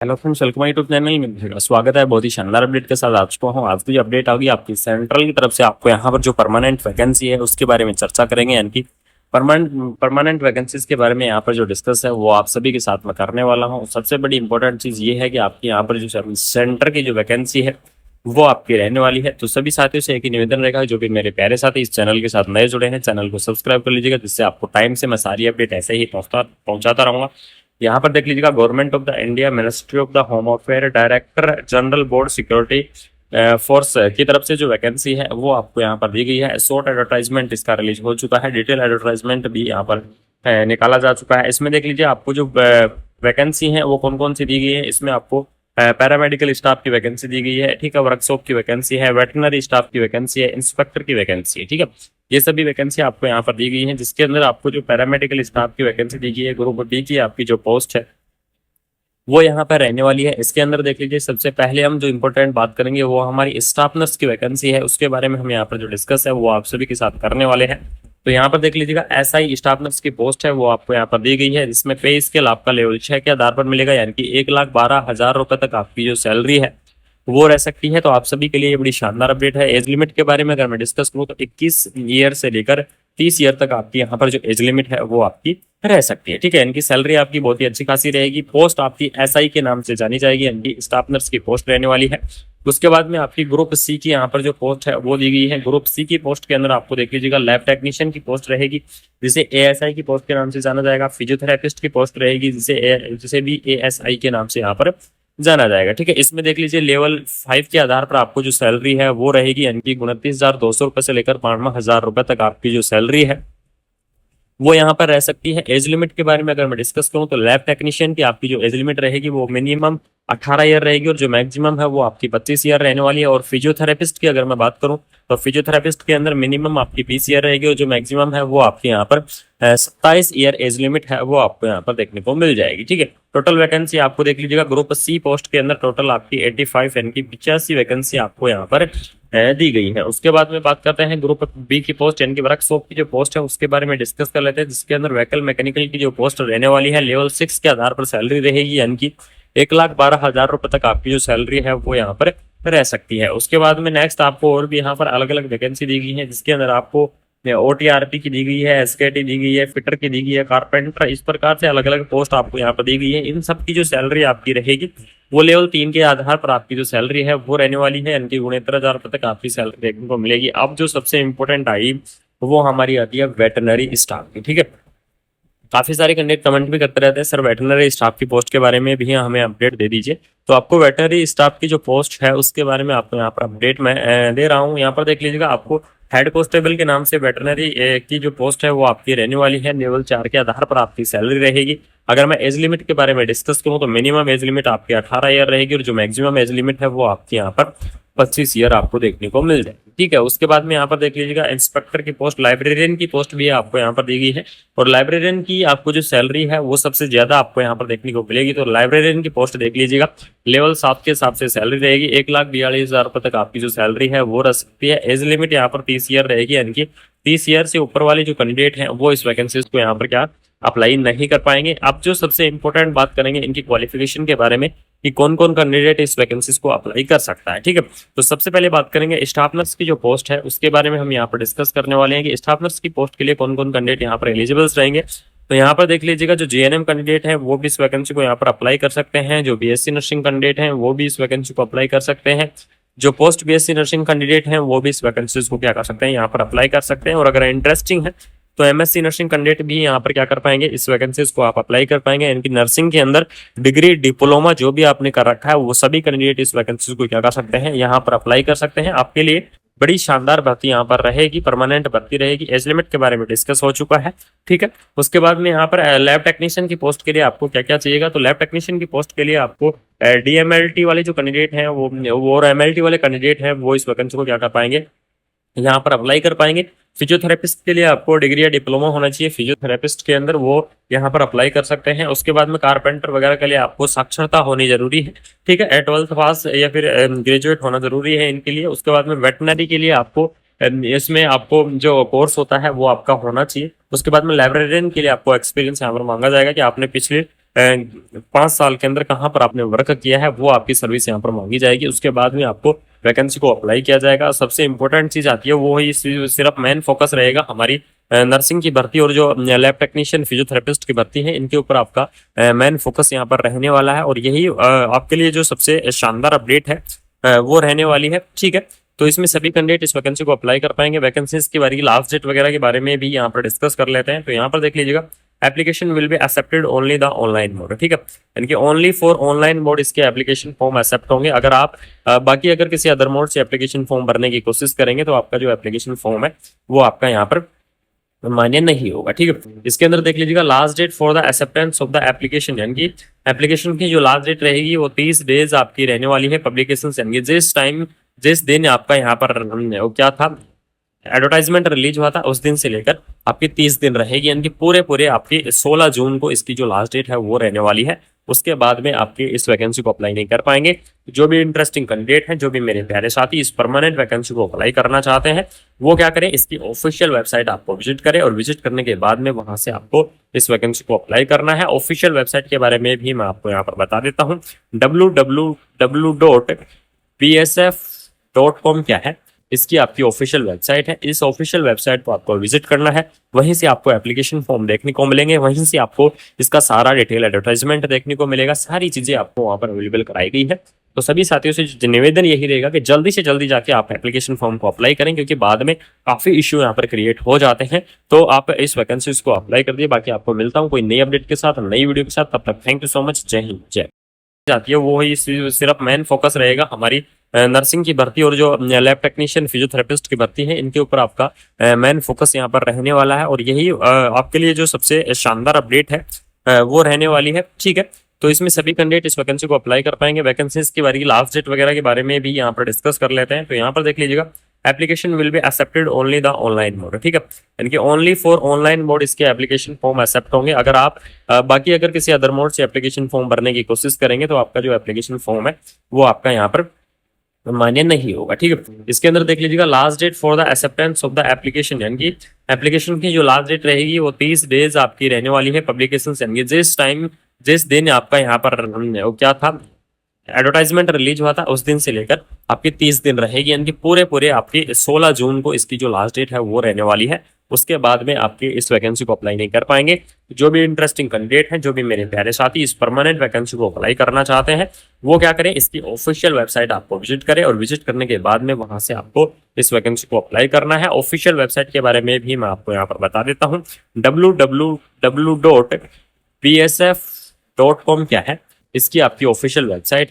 Hello friends, welcome YouTube channel में स्वागत है। बहुत ही शानदार अपडेट के साथ आज को हूँ। आज की जो अपडेट होगी आपकी सेंट्रल की तरफ से, आपको यहाँ पर जो परमानेंट वैकेंसी है उसके बारे में चर्चा करेंगे। यानी कि परमानेंट वैकेंसीज के बारे में यहाँ पर जो डिस्कस है वो आप सभी के साथ में करने वाला हूँ। सबसे बड़ी इंपॉर्टेंट चीज ये है कि आपकी यहाँ पर जो सेंटर की जो वैकेंसी है वो आपकी रहने वाली है। तो सभी साथियों से एक ही निवेदन रहेगा, जो भी मेरे प्यारे साथी इस चैनल के साथ नए जुड़े हैं, चैनल को सब्सक्राइब कर लीजिएगा, जिससे आपको टाइम से मैं सारी अपडेट ऐसे ही पहुंचाता रहूंगा। यहाँ पर देख लीजिएगा, government of the India ministry of the home affair director general board security force की तरफ से जो वैकेंसी है वो आपको यहाँ पर दी गई है। शॉर्ट एडवर्टाइजमेंट इसका रिलीज हो चुका है, डिटेल एडवर्टाइजमेंट भी यहाँ पर निकाला जा चुका है। इसमें देख लीजिए आपको जो वैकेंसी है वो कौन कौन सी दी गई है। इसमें आपको पैरामेडिकल स्टाफ की वैकेंसी दी गई है, ठीक है, वर्कशॉप की वैकेंसी है, वेटनरी स्टाफ की वैकेंसी है, इंस्पेक्टर की वैकेंसी है, ठीक है। ये सभी वैकेंसी आपको यहाँ पर दी गई है, जिसके अंदर आपको जो पैरामेडिकल स्टाफ की वैकेंसी दी गई है, ग्रुप बी की आपकी जो पोस्ट है वो यहाँ पर रहने वाली है। इसके अंदर देख लीजिए, सबसे पहले हम जो इम्पोर्टेंट बात करेंगे वो हमारी स्टाफ नर्स की वैकेंसी है। उसके बारे में हम यहाँ पर जो डिस्कस है वो आप सभी के साथ करने वाले हैं। तो यहाँ पर देख लीजिएगा, एसआई स्टाफ नर्स की पोस्ट है वो आपको यहाँ पर दी गई है, जिसमें पे स्केल आपका लेवल 6 के आधार पर मिलेगा, यानी कि 1,12,000 रुपए तक आपकी जो सैलरी है वो रह सकती है। तो आप सभी के लिए ये बड़ी शानदार अपडेट है। एज लिमिट के बारे में अगर मैं डिस्कस करूँ तो 21 ईयर से लेकर 30 ईयर तक आपकी यहाँ पर जो एज लिमिट है वो आपकी रह सकती है, ठीक है। इनकी सैलरी आपकी बहुत ही अच्छी खासी रहेगी। पोस्ट आपकी एसआई के नाम से जानी जाएगी, यानी कि स्टाफ नर्स की पोस्ट रहने वाली है। उसके बाद में आपकी ग्रुप सी की यहाँ पर जो पोस्ट है वो दी गई है। ग्रुप सी की पोस्ट के अंदर आपको देख लीजिएगा, लैब टेक्नीशियन की पोस्ट रहेगी, जिसे एएसआई की पोस्ट के नाम से जाना जाएगा। फिजियोथेरेपिस्ट की पोस्ट रहेगी, जिसे भी एएसआई के नाम से यहाँ पर जाना जाएगा, ठीक है। इसमें देख लीजिए, लेवल 5 के आधार पर आपको जो सैलरी है वो रहेगी, यानी कि 29,200 रुपए से लेकर 52,000 रुपए तक आपकी जो सैलरी है वो यहाँ पर रह सकती है। एज लिमिट के बारे में अगर मैं डिस्कस करूँ तो लैब टेक्नीशियन की आपकी जो एज लिमिट रहेगी वो मिनिमम 18 ईयर रहेगी, और जो मैक्सिमम है वो आपकी 25 ईयर रहने वाली है। और फिजियोथेरेपिस्ट की अगर मैं बात करूँ तो फिजियोथेरेपिस्ट के अंदर मिनिमम आपकी 20 ईयर रहेगी, और जो मैक्सिमम है वो आपके यहाँ पर 27 ईयर एज लिमिट है वो आपको यहाँ पर देखने को मिल जाएगी, ठीक है। टोटल वैकेंसी आपको देख लीजिएगा, ग्रुप सी पोस्ट के अंदर टोटल आपकी 85 यानी कि 85 वैकेंसी आपको यहाँ पर दी गई है। उसके बाद में बात करते हैं ग्रुप बी की पोस्ट, यानी कि वर्कशॉप की जो पोस्ट है उसके बारे में डिस्कस कर लेते हैं, जिसके अंदर व्हीकल मैकेनिकल की जो पोस्ट रहने वाली है, लेवल 6 के आधार पर सैलरी रहेगी, यानी कि 1,12,000 रुपए तक आपकी जो सैलरी है वो यहाँ पर रह सकती है। उसके बाद में नेक्स्ट आपको और भी यहाँ पर अलग अलग वैकेंसी दी गई है, जिसके अंदर आपको ओटीआरपी की दी गई है, एसकेटी दी गई है, फिटर की दी गई है, कारपेंटर, इस प्रकार से अलग अलग पोस्ट आपको यहाँ पर दी गई है। इन सब की जो सैलरी आपकी रहेगी वो लेवल 3 के आधार पर आपकी जो सैलरी है वो रहने वाली है, यानी कि 69,000 रुपए तक आपकी सैलरी देखने को मिलेगी। अब जो सबसे इंपॉर्टेंट आई वो हमारी आती है वेटनरी स्टाफ की, ठीक है। काफी सारे कैंडिडेट कमेंट भी करते रहते हैं, सर वेटनरी स्टाफ की पोस्ट के बारे में भी हमें अपडेट दे दीजिए। तो आपको वेटनरी स्टाफ की जो पोस्ट है उसके बारे में आपको यहाँ पर अपडेट मैं दे रहा हूँ। यहाँ पर देख लीजिएगा, आपको हेड कांस्टेबल के नाम से वेटनरी की जो पोस्ट है वो आपकी रहने वाली है। लेवल 4 के आधार पर आपकी सैलरी रहेगी। अगर मैं एज लिमिट के बारे में डिस्कस करूँ तो मिनिमम एज लिमिट आपकी 18 ईयर रहेगी, और जो मैक्सिमम एज लिमिट है वो आपकी यहाँ पर 25 ईयर आपको देखने को मिल जाएगी, ठीक है। उसके बाद में यहाँ पर देख लीजिएगा, इंस्पेक्टर की पोस्ट, लाइब्रेरियन की पोस्ट भी आपको यहाँ पर दी गई है, और लाइब्रेरियन की आपको जो सैलरी है वो सबसे ज्यादा आपको यहाँ पर देखने को मिलेगी। तो लाइब्रेरियन की पोस्ट देख लीजिएगा, लेवल 7 के हिसाब से सैलरी रहेगी, 1,42,000 रुपए तक आपकी जो सैलरी है वो रह सकती है। एज लिमिट यहाँ पर 30 ईयर रहेगी, यानी कि 30 ईयर से ऊपर वाले जो कैंडिडेट हैं वो इस वैकेंसीज को यहाँ पर क्या अप्लाई नहीं कर पाएंगे। अब जो सबसे इंपॉर्टेंट बात करेंगे इनकी क्वालिफिकेशन के बारे में, कि कौन कौन कैंडिडेट इस वैकेंसीज को अप्लाई कर सकता है, ठीक है। तो सबसे पहले बात करेंगे स्टाफ नर्स की जो पोस्ट है उसके बारे में हम यहाँ पर डिस्कस करने वाले हैं, कि स्टाफ नर्स की पोस्ट के लिए कौन कौन कैंडिडेट यहाँ पर एलिजिबल्स रहेंगे। तो यहाँ पर देख लीजिएगा, जो जीएनएम कैंडिडेट है वो भी इस वैकेंसी को यहाँ पर अप्लाई कर सकते हैं, जो बीएससी नर्सिंग कैंडिडेट हैं वो भी इस वैकेंसी को अप्लाई कर सकते हैं, जो पोस्ट बीएससी नर्सिंग कैंडिडेट हैं वो भी इस वैकेंसीज को क्या कर सकते हैं यहाँ पर अप्लाई कर सकते हैं। और अगर इंटरेस्टिंग है तो एमएससी नर्सिंग कैंडिडेट भी यहाँ पर क्या कर पाएंगे, इस वैकेंसीज को आप अप्लाई कर पाएंगे। यानी कि नर्सिंग के अंदर डिग्री डिप्लोमा जो भी आपने कर रखा है वो सभी कैंडिडेट इस वैकेंसीज को क्या कर सकते हैं, यहाँ पर अप्लाई कर सकते हैं। आपके लिए बड़ी शानदार भर्ती यहाँ पर रहेगी, परमानेंट भर्ती रहेगी। एज लिमिट के बारे में डिस्कस हो चुका है, ठीक है। उसके बाद में यहाँ पर लैब टेक्नीशियन की पोस्ट के लिए आपको क्या क्या चाहिएगा, तो लैब टेक्नीशियन की पोस्ट के लिए आपको डीएमएलटी वाले जो कैंडिडेट हैं वो और एमएलटी वाले कैंडिडेट हैं वो इस वैकेंसी को क्या कर पाएंगे, यहाँ पर अप्लाई कर पाएंगे। फिजियोथेरेपिस्ट के लिए आपको डिग्री या डिप्लोमा होना चाहिए, फिजियोथेरेपिस्ट के अंदर वो यहाँ पर अप्लाई कर सकते हैं। उसके बाद में कारपेंटर वगैरह के लिए आपको साक्षरता होनी जरूरी है, ठीक है, 12th पास या फिर ग्रेजुएट होना जरूरी है इनके लिए। उसके बाद में वेटनरी के लिए आपको इसमें आपको जो कोर्स होता है वो आपका होना चाहिए। उसके बाद में लाइब्रेरियन के लिए आपको एक्सपीरियंस यहाँ पर मांगा जाएगा, कि आपने पिछले 5 साल के अंदर कहाँ पर आपने वर्क किया है वो आपकी सर्विस यहाँ पर मांगी जाएगी। उसके बाद में आपको वैकेंसी को अप्लाई किया जाएगा। सबसे इंपॉर्टेंट चीज आती है वो ही सिर्फ मेन फोकस रहेगा हमारी नर्सिंग की भर्ती और जो लैब टेक्नीशियन फिजियोथेरेपिस्ट की भर्ती है इनके ऊपर आपका मेन फोकस यहाँ पर रहने वाला है। और यही आपके लिए जो सबसे शानदार अपडेट है वो रहने वाली है। ठीक है, तो इसमें सभी कैंडिडेट इस वैकेंसी को अप्लाई कर पाएंगे। वैकेंसीज की बारी लास्ट डेट वगैरह के बारे में भी यहाँ पर डिस्कस कर लेते हैं। तो यहाँ पर देख लीजिएगा, application will be accepted only the online mode. ठीक है, यानी कि ओनली फॉर ऑनलाइन मोड इसके एप्लीकेशन फॉर्म एक्सेप्ट होंगे। अगर आप बाकी अगर किसी अदर मोड से एप्लीकेशन फॉर्म भरने की कोशिश करेंगे तो आपका जो एप्लीकेशन फॉर्म है वो आपका यहाँ पर मान्य नहीं होगा। ठीक है, इसके अंदर देख लीजिएगा, last date for the acceptance of the application, यानी कि एप्लीकेशन की जो लास्ट डेट रहेगी वो 30 डेज आपकी रहने वाली है पब्लिकेशन से। यानी जिस दिन आपका यहाँ पर वो क्या था एडवर्टाइजमेंट रिलीज हुआ था उस दिन से लेकर आपकी 30 दिन रहेगी। यानी कि पूरे आपकी 16 जून को इसकी जो लास्ट डेट है वो रहने वाली है। उसके बाद में आपके इस वैकेंसी को अप्लाई नहीं कर पाएंगे। जो भी इंटरेस्टिंग कैंडिडेट हैं, जो भी मेरे प्यारे साथी इस परमानेंट वैकेंसी को अप्लाई करना चाहते हैं, वो क्या करें, इसकी ऑफिशियल वेबसाइट आपको विजिट करें और विजिट करने के बाद में वहां से आपको इस वैकेंसी को अप्लाई करना है। ऑफिशियल वेबसाइट के बारे में भी मैं आपको यहाँ पर बता देता हूँ। www.psf.com क्या है, इसकी आपकी ऑफिशियल वेबसाइट है। इस ऑफिशियल वेबसाइट को आपको विजिट करना है। वहीं से आपको एप्लीकेशन फॉर्म देखने को मिलेंगे, वहीं से आपको इसका सारा डिटेल एडवर्टाइजमेंट देखने को मिलेगा। सारी चीजें आपको वहां पर अवेलेबल कराई गई है। तो सभी साथियों से निवेदन यही रहेगा कि जल्दी से जल्दी जाके आप एप्लीकेशन फॉर्म को अप्लाई करें, क्योंकि बाद में काफी इश्यू यहाँ पर क्रिएट हो जाते हैं। तो आप इस वैकेंसीज को अप्लाई कर दिए। बाकी आपको मिलता हूँ कोई नई अपडेट के साथ, नई वीडियो के साथ। तब तक थैंक यू सो मच। जय हिंद, जय जाती है वो ही सिर्फ मेन फोकस रहेगा हमारी नर्सिंग की भर्ती और जो लैब टेक्नीशियन फिजियोथेरेपिस्ट की भर्ती है इनके ऊपर आपका मेन फोकस यहाँ पर रहने वाला है। और यही आपके लिए जो सबसे शानदार अपडेट है वो रहने वाली है। ठीक है, तो इसमें सभी कैंडिडेट इस वैकेंसी को अप्लाई कर पाएंगे। वैकेंसीज की बारी लास्ट डेट वगैरह के बारे में भी यहाँ पर डिस्कस कर लेते हैं। तो यहाँ पर देख लीजिएगा, application will be accepted only the online mode. ठीक है, यानी कि ओनली फॉर ऑनलाइन मोड इसके एप्लीकेशन फॉर्म एक्सेप्ट होंगे। अगर आप बाकी अगर किसी अदर मोड से एप्लीकेशन फॉर्म भरने की कोशिश करेंगे तो आपका जो एप्लीकेशन फॉर्म है वो आपका यहाँ पर मान्य नहीं होगा। ठीक है, इसके अंदर देख लीजिएगा, last date for the acceptance of the application, यानी कि एप्लीकेशन की जो लास्ट डेट रहेगी वो 30 डेज आपकी रहने वाली है पब्लिकेशन से। यानी जिस दिन आपका यहाँ पर वो क्या था एडवर्टाइजमेंट रिलीज हुआ था उस दिन से लेकर आपकी 30 दिन रहेगी। यानी कि पूरे आपकी 16 जून को इसकी जो लास्ट डेट है वो रहने वाली है। उसके बाद में आपके इस वैकेंसी को अप्लाई नहीं कर पाएंगे। जो भी इंटरेस्टिंग कैंडिडेट हैं, जो भी मेरे प्यारे साथी इस परमानेंट वैकेंसी को अप्लाई करना चाहते हैं, वो क्या करें, इसकी ऑफिशियल वेबसाइट आपको विजिट करें और विजिट करने के बाद में वहां से आपको इस वैकेंसी को अप्लाई करना है। ऑफिशियल वेबसाइट के बारे में भी मैं आपको यहाँ पर बता देता हूँ। www.psf.com क्या है, इसकी आपकी ऑफिशियल वेबसाइट है।